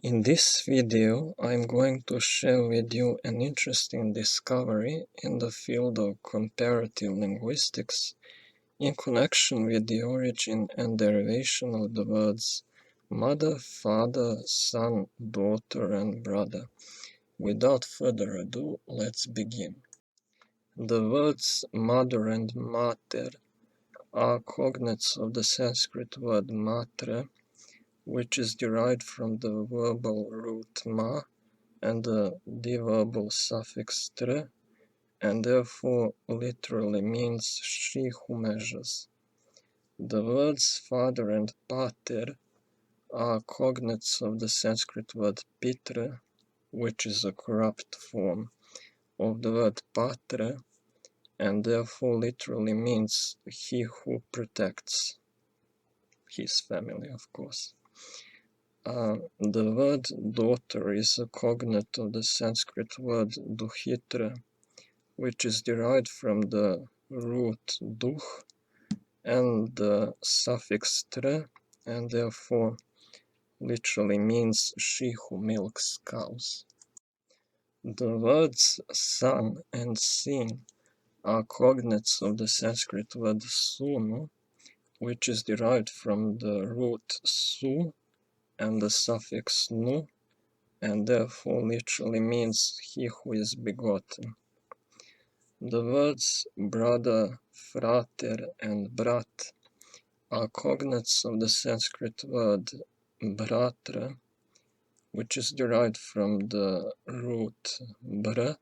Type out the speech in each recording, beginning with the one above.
In this video, I'm going to share with you an interesting discovery in the field of comparative linguistics in connection with the origin and derivation of the words mother, father, son, daughter, and brother. Without further ado, let's begin. The words mother and mater are cognates of the Sanskrit word matre, which is derived from the verbal root ma and the deverbal suffix tre, and therefore literally means she who measures. The words father and pater are cognates of the Sanskrit word pitre, which is a corrupt form of the word patre, and therefore literally means he who protects his family, of course. The word daughter is a cognate of the Sanskrit word duhitra, which is derived from the root duh and the suffix tre, and therefore literally means she who milks cows. The words son and sin are cognates of the Sanskrit word sunu, which is derived from the root su and the suffix nu, and therefore literally means he who is begotten. The words brother, frater, and brat are cognates of the Sanskrit word bratra, which is derived from the root bra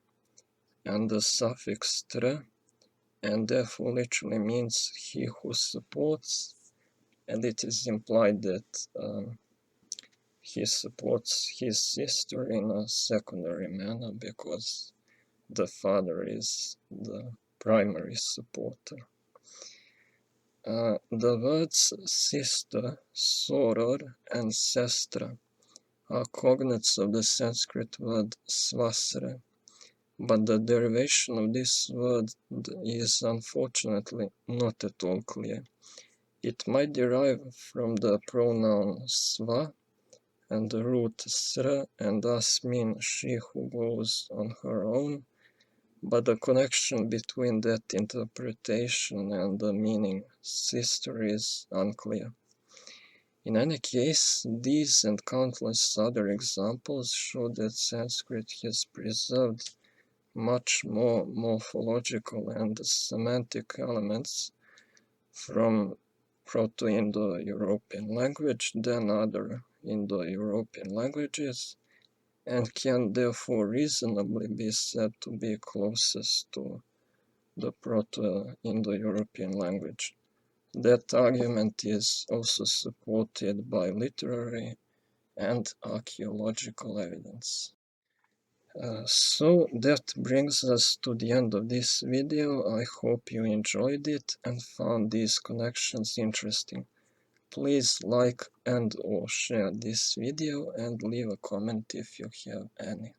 and the suffix tre, and therefore literally means he who supports, and it is implied that he supports his sister in a secondary manner because the father is the primary supporter. The words sister, soror, and sestra are cognates of the Sanskrit word svasra, but the derivation of this word is unfortunately not at all clear. It might derive from the pronoun sva and the root sra, and thus mean she who goes on her own, but the connection between that interpretation and the meaning sister is unclear. In any case, these and countless other examples show that Sanskrit has preserved much more morphological and semantic elements from Proto-Indo-European language than other Indo-European languages, and can therefore reasonably be said to be closest to the Proto-Indo-European language. That argument is also supported by literary and archaeological evidence. So that brings us to the end of this video. I hope you enjoyed it and found these connections interesting. Please like and/or share this video and leave a comment if you have any.